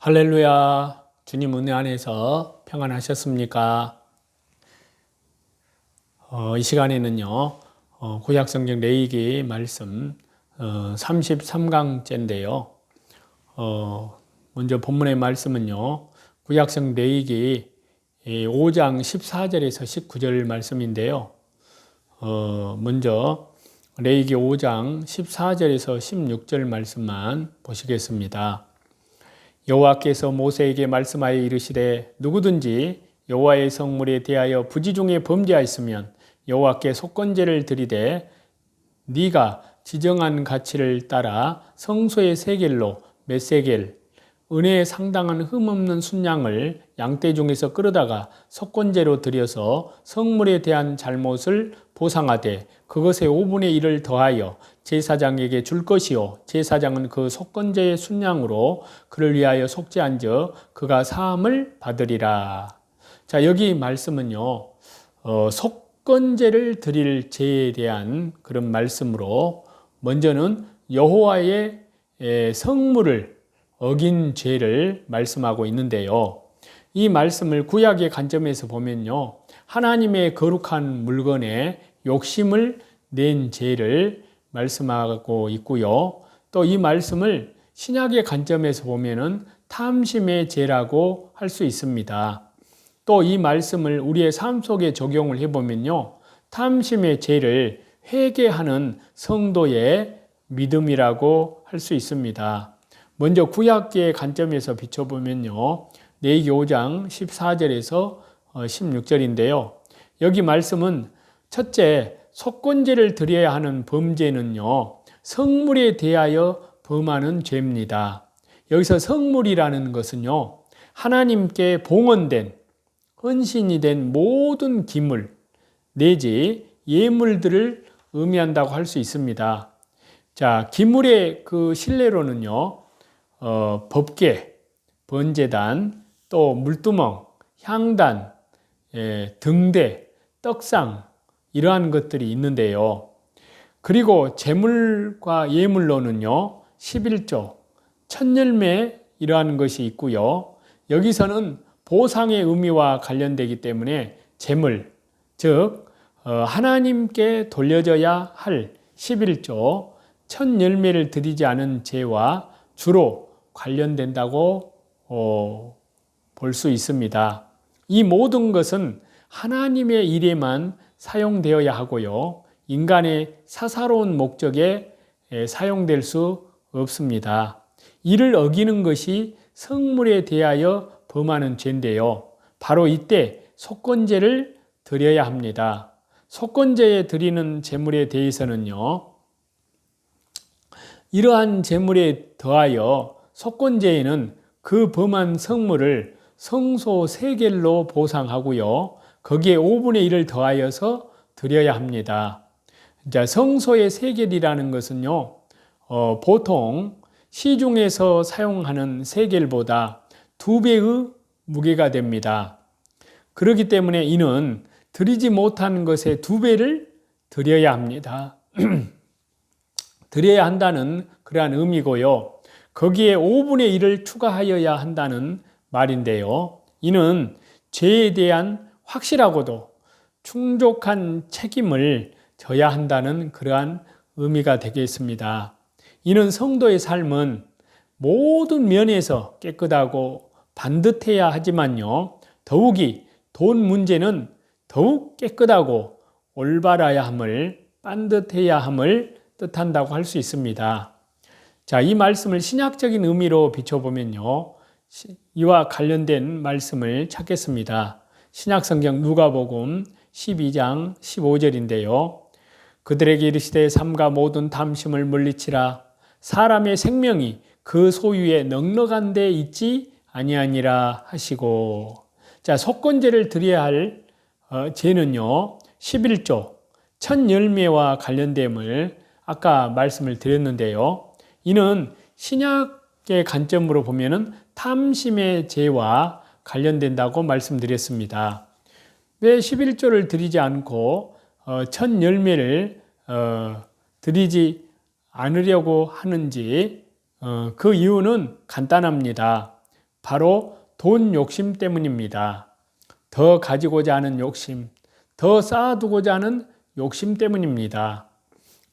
할렐루야. 주님 은혜 안에서 평안하셨습니까? 이 시간에는요, 구약성경 레위기 말씀 33강째인데요. 먼저 본문의 말씀은요, 구약성 레위기 5장 14절에서 19절 말씀인데요. 먼저 레위기 5장 14절에서 16절 말씀만 보시겠습니다. 여호와께서 모세에게 말씀하여 이르시되 누구든지 여호와의 성물에 대하여 부지 중에 범죄하였으면 여호와께 속건제를 드리되 네가 지정한 가치를 따라 성소의 세겔로 몇 세겔 은혜에 상당한 흠없는 순양을 양떼 중에서 끌어다가 속건제로 드려서 성물에 대한 잘못을 보상하되 그것의 5분의 1을 더하여 제사장에게 줄 것이요 제사장은 그 속건제의 순양으로 그를 위하여 속죄한즉 그가 사함을 받으리라. 자, 여기 말씀은요, 속건제를 드릴 제에 대한 그런 말씀으로 먼저는 여호와의 성물을 어긴 죄를 말씀하고 있는데요. 이 말씀을 구약의 관점에서 보면요, 하나님의 거룩한 물건에 욕심을 낸 죄를 말씀하고 있고요. 또 이 말씀을 신약의 관점에서 보면은 탐심의 죄라고 할 수 있습니다. 또 이 말씀을 우리의 삶 속에 적용을 해보면요, 탐심의 죄를 회개하는 성도의 믿음이라고 할 수 있습니다. 먼저 구약계의 관점에서 비춰보면요, 레위기 5장 14절에서 16절인데요. 여기 말씀은 첫째, 속건제를 드려야 하는 범죄는요, 성물에 대하여 범하는 죄입니다. 여기서 성물이라는 것은요, 하나님께 봉헌된, 헌신이 된 모든 기물 내지 예물들을 의미한다고 할 수 있습니다. 자, 기물의 그 실내로는요, 법궤, 번제단, 또 물두멍, 향단, 등대, 떡상 이러한 것들이 있는데요. 그리고 제물과 예물로는요, 11조, 첫열매 이러한 것이 있고요. 여기서는 보상의 의미와 관련되기 때문에 제물, 즉 하나님께 돌려져야 할 11조, 첫 열매를 드리지 않은 죄와 주로 관련된다고 볼 수 있습니다. 이 모든 것은 하나님의 일에만 사용되어야 하고요, 인간의 사사로운 목적에 사용될 수 없습니다. 이를 어기는 것이 성물에 대하여 범하는 죄인데요, 바로 이때 속건제를 드려야 합니다. 속건제에 드리는 제물에 대해서는요, 이러한 제물에 더하여 속건제에는 그 범한 성물을 성소 세겔로 보상하고요, 거기에 5분의 1을 더하여서 드려야 합니다. 자, 성소의 세겔이라는 것은요, 보통 시중에서 사용하는 세겔보다 2배의 무게가 됩니다. 그렇기 때문에 이는 드리지 못한 것의 2배를 드려야 합니다. 드려야 한다는 그러한 의미고요, 거기에 5분의 1을 추가하여야 한다는 말인데요, 이는 죄에 대한 확실하고도 충족한 책임을 져야 한다는 그러한 의미가 되겠습니다. 이는 성도의 삶은 모든 면에서 깨끗하고 반듯해야 하지만요, 더욱이 돈 문제는 더욱 깨끗하고 올바라야 함을, 반듯해야 함을 뜻한다고 할 수 있습니다. 자, 이 말씀을 신약적인 의미로 비춰보면요, 이와 관련된 말씀을 찾겠습니다. 신약성경 누가복음 12장 15절인데요. 그들에게 이르시되 삼가 모든 탐심을 물리치라. 사람의 생명이 그 소유에 넉넉한 데 있지 아니하니라 하시고. 자, 속건제를 드려야 할 제는요, 11조, 첫 열매와 관련됨을 아까 말씀을 드렸는데요, 이는 신약의 관점으로 보면은 탐심의 죄와 관련된다고 말씀드렸습니다. 왜 11조를 드리지 않고 첫 열매를 드리지 않으려고 하는지 그 이유는 간단합니다. 바로 돈 욕심 때문입니다. 더 가지고자 하는 욕심, 더 쌓아두고자 하는 욕심 때문입니다.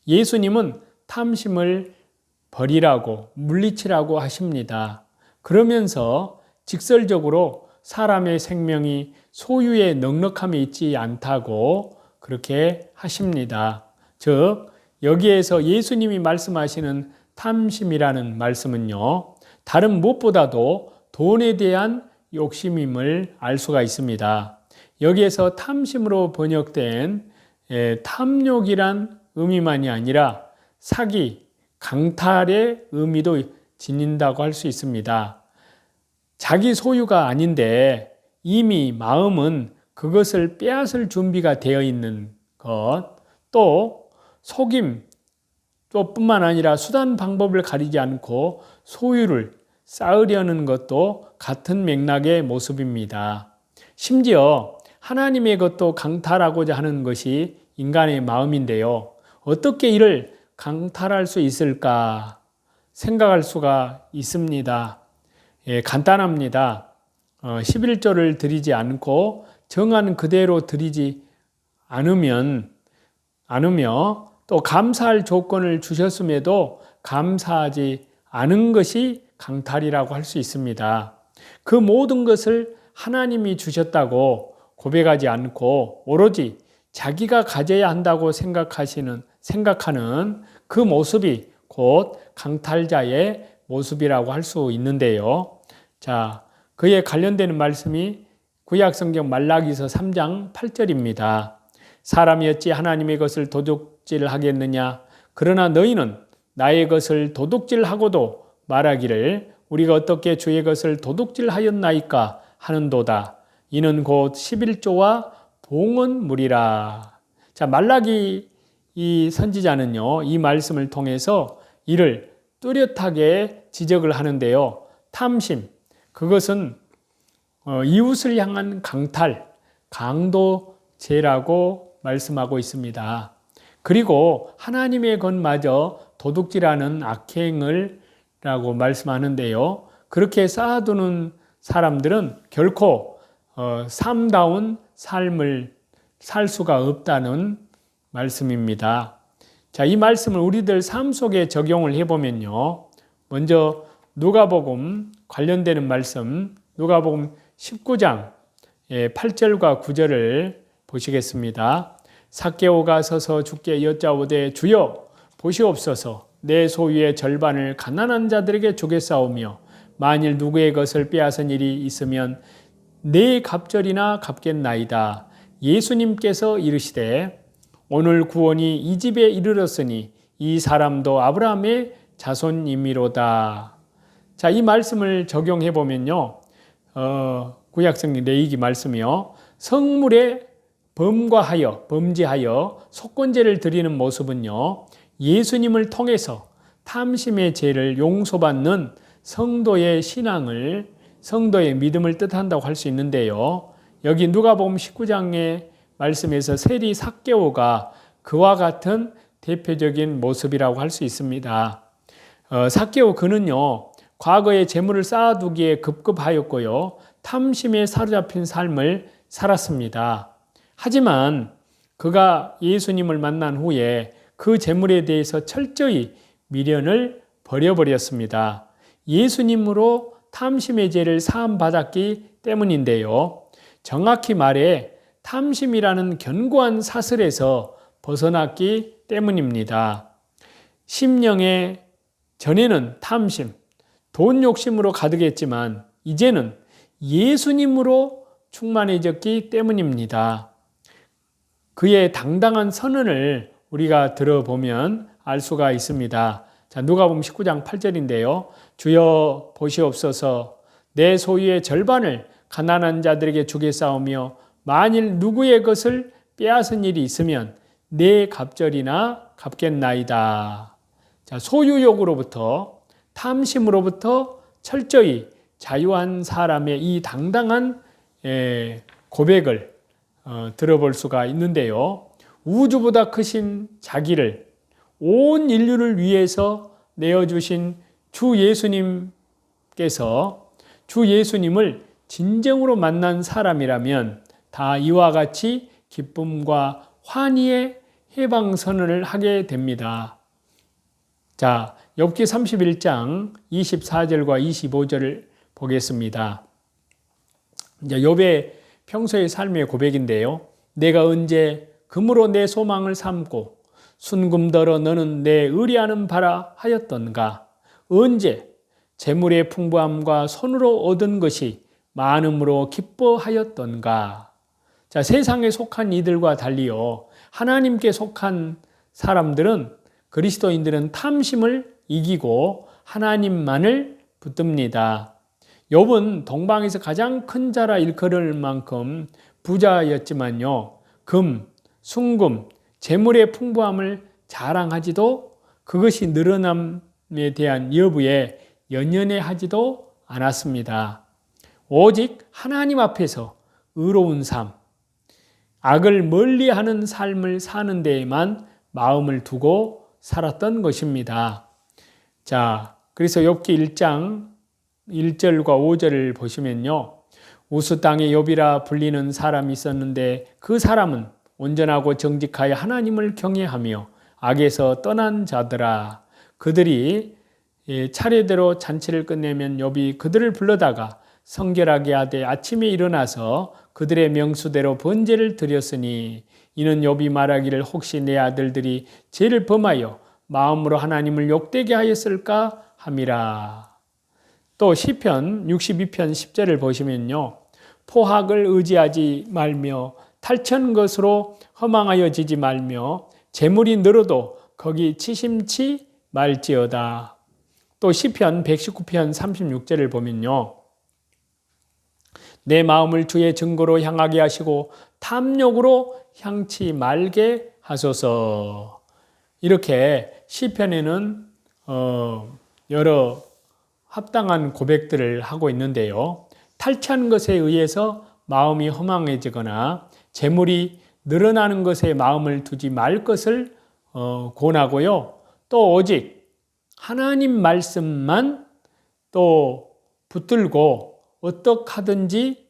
예수님은 탐심을 버리라고, 물리치라고 하십니다. 그러면서 직설적으로 사람의 생명이 소유의 넉넉함에 있지 않다고 그렇게 하십니다. 즉, 여기에서 예수님이 말씀하시는 탐심이라는 말씀은요, 다른 무엇보다도 돈에 대한 욕심임을 알 수가 있습니다. 여기에서 탐심으로 번역된 탐욕이란 의미만이 아니라 사기, 강탈의 의미도 지닌다고 할 수 있습니다. 자기 소유가 아닌데 이미 마음은 그것을 빼앗을 준비가 되어 있는 것, 또 속임, 또 뿐만 아니라 수단 방법을 가리지 않고 소유를 쌓으려는 것도 같은 맥락의 모습입니다. 심지어 하나님의 것도 강탈하고자 하는 것이 인간의 마음인데요. 어떻게 이를 강탈할 수 있을까 생각할 수가 있습니다. 간단합니다. 11조를 드리지 않고 정한 그대로 드리지 않으며 또 감사할 조건을 주셨음에도 감사하지 않은 것이 강탈이라고 할 수 있습니다. 그 모든 것을 하나님이 주셨다고 고백하지 않고 오로지 자기가 가져야 한다고 생각하는 그 모습이 곧 강탈자의 모습이라고 할 수 있는데요. 자, 그에 관련되는 말씀이 구약성경 말라기서 3장 8절입니다. 사람이 어찌 하나님의 것을 도둑질하겠느냐? 그러나 너희는 나의 것을 도둑질하고도 말하기를 우리가 어떻게 주의 것을 도둑질하였나이까 하는도다. 이는 곧 11조와 봉헌물이라. 자, 말라기 이 선지자는요, 이 말씀을 통해서 이를 뚜렷하게 지적을 하는데요. 탐심, 그것은 이웃을 향한 강탈, 강도죄라고 말씀하고 있습니다. 그리고 하나님의 것마저 도둑질하는 악행을 라고 말씀하는데요. 그렇게 쌓아두는 사람들은 결코 삶다운 삶을 살 수가 없다는 말씀입니다. 자, 이 말씀을 우리들 삶 속에 적용을 해보면요. 먼저 누가복음 관련되는 말씀, 누가복음 19장 8절과 9절을 보시겠습니다. 삭개오가 서서 주께 여짜오되 주여 보시옵소서 내 소유의 절반을 가난한 자들에게 주겠사오며 만일 누구의 것을 빼앗은 일이 있으면 내 갑절이나 갚겠나이다. 예수님께서 이르시되 오늘 구원이 이 집에 이르렀으니 이 사람도 아브라함의 자손이미로다. 자, 이 말씀을 적용해 보면요, 구약성경 레위기 말씀이요, 성물에 범죄하여 속건제를 드리는 모습은요, 예수님을 통해서 탐심의 죄를 용서받는 성도의 신앙을, 성도의 믿음을 뜻한다고 할 수 있는데요. 여기 누가복음 19장의 말씀에서 세리 삭개오가 그와 같은 대표적인 모습이라고 할 수 있습니다. 삭개오 그는요, 과거에 재물을 쌓아두기에 급급하였고요, 탐심에 사로잡힌 삶을 살았습니다. 하지만 그가 예수님을 만난 후에 그 재물에 대해서 철저히 미련을 버려버렸습니다. 예수님으로 탐심의 죄를 사함받았기 때문인데요. 정확히 말해 탐심이라는 견고한 사슬에서 벗어났기 때문입니다. 심령의 전에는 탐심, 돈 욕심으로 가득했지만 이제는 예수님으로 충만해졌기 때문입니다. 그의 당당한 선언을 우리가 들어보면 알 수가 있습니다. 자, 누가복음 19장 8절인데요. 주여 보시옵소서 내 소유의 절반을 가난한 자들에게 주겠사오며 만일 누구의 것을 빼앗은 일이 있으면 내 갑절이나 갚겠나이다. 자, 소유욕으로부터 탐심으로부터 철저히 자유한 사람의 이 당당한 고백을 들어볼 수가 있는데요. 우주보다 크신 자기를 온 인류를 위해서 내어주신 주 예수님께서 주 예수님을 진정으로 만난 사람이라면 다 이와 같이 기쁨과 환희의 해방선언을 하게 됩니다. 자, 욥기 31장 24절과 25절을 보겠습니다. 이제 욥의 평소의 삶의 고백인데요. 내가 언제 금으로 내 소망을 삼고 순금더러 너는 내 의리하는 바라 하였던가? 언제 재물의 풍부함과 손으로 얻은 것이 많음으로 기뻐하였던가? 자, 세상에 속한 이들과 달리요, 하나님께 속한 사람들은, 그리스도인들은 탐심을 이기고 하나님만을 붙듭니다. 욥은 동방에서 가장 큰 자라 일컬을 만큼 부자였지만요, 금, 순금, 재물의 풍부함을 자랑하지도, 그것이 늘어남에 대한 여부에 연연해하지도 않았습니다. 오직 하나님 앞에서 의로운 삶, 악을 멀리하는 삶을 사는 데에만 마음을 두고 살았던 것입니다. 자, 그래서 욥기 1장 1절과 5절을 보시면요, 우스 땅에 욥이라 불리는 사람이 있었는데 그 사람은 온전하고 정직하여 하나님을 경외하며 악에서 떠난 자들아. 그들이 차례대로 잔치를 끝내면 욥이 그들을 불러다가 성결하게 하되 아침에 일어나서 그들의 명수대로 번제를 드렸으니 이는 욥이 말하기를 혹시 내 아들들이 죄를 범하여 마음으로 하나님을 욕되게 하였을까 함이라. 또 시편 62편 10절을 보시면요, 포학을 의지하지 말며 탈천 것으로 허망하여지지 말며 재물이 늘어도 거기 치심치 말지어다. 또 시편 119편 36절을 보면요, 내 마음을 주의 증거로 향하게 하시고 탐욕으로 향치 말게 하소서. 이렇게 시편에는 여러 합당한 고백들을 하고 있는데요, 탈취한 것에 의해서 마음이 허망해지거나 재물이 늘어나는 것에 마음을 두지 말 것을 권하고요, 또 오직 하나님 말씀만 또 붙들고 어떻게 하든지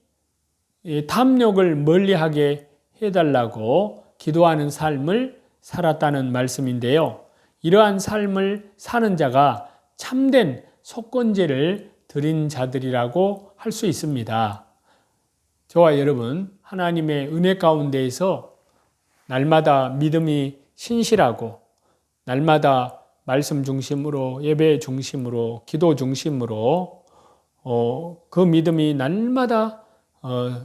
탐욕을 멀리하게 해달라고 기도하는 삶을 살았다는 말씀인데요, 이러한 삶을 사는 자가 참된 속건제를 드린 자들이라고 할 수 있습니다. 저와 여러분, 하나님의 은혜 가운데에서 날마다 믿음이 신실하고 날마다 말씀 중심으로, 예배 중심으로, 기도 중심으로 그 믿음이 날마다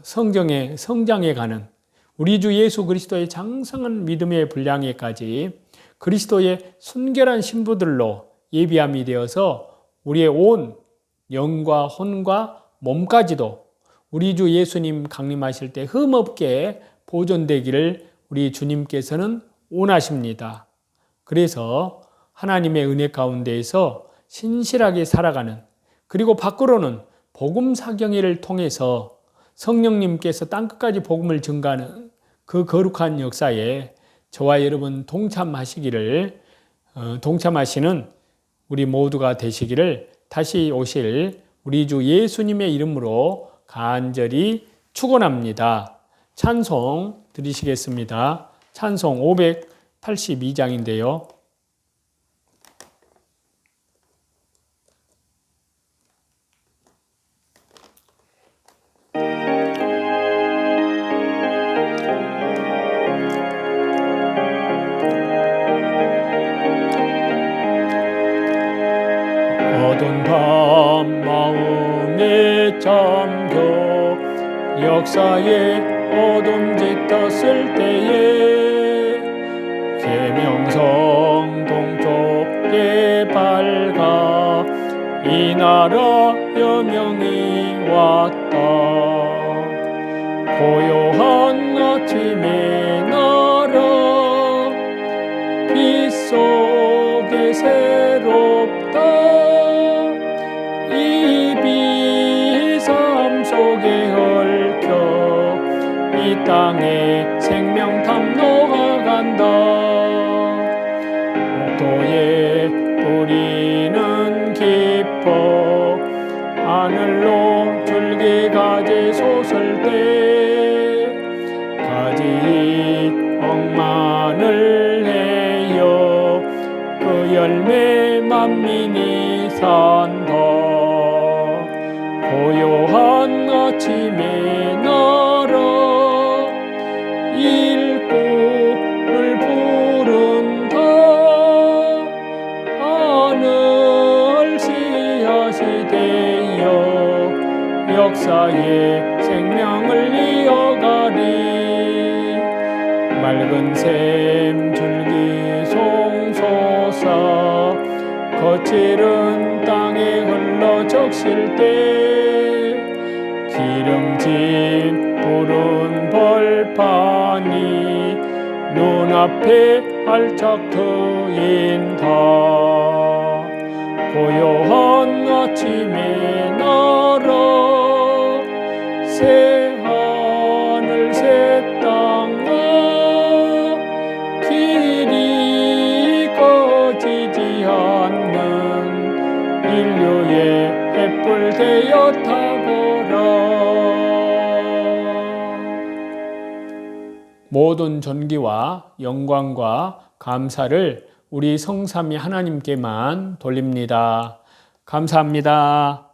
성경에 성장해가는 우리 주 예수 그리스도의 장성한 믿음의 분량에까지 그리스도의 순결한 신부들로 예비함이 되어서 우리의 온 영과 혼과 몸까지도 우리 주 예수님 강림하실 때 흠없게 보존되기를 우리 주님께서는 원하십니다. 그래서 하나님의 은혜 가운데에서 신실하게 살아가는, 그리고 밖으로는 복음 사경회를 통해서 성령님께서 땅끝까지 복음을 증가하는 그 거룩한 역사에 저와 여러분 동참하시는 우리 모두가 되시기를 다시 오실 우리 주 예수님의 이름으로 간절히 축원합니다. 찬송 드리시겠습니다. 찬송 582장인데요. 어두운 밤 마음에 잠겨 역사에 어둠 짙었을 때에 계명성 동쪽에 밝아 이 나라 여명이 왔다. 고요한 아침의 나라 빛 속에 새롭다. 이 빛 삶 속에 얽혀 이 땅에 생명 탐로가 간다. 옥토에 뿌리는 깊어 하늘로 고요한 아침에 날아 일꾼을 부른다. 하늘 씨앗이 되어 역사의 생명을 이어가리. 맑은 샘 줄기 송솟아 거칠은 땅에 흘러 적실 때 기름진 푸른 벌판이 눈앞에 활짝 트인다. 고요한 아침에 날아 새 하늘 새 땅아 길이 꺼지지 않는 인류의 햇불 되어 타거라. 모든 존귀와 영광과 감사를 우리 성삼위 하나님께만 돌립니다. 감사합니다.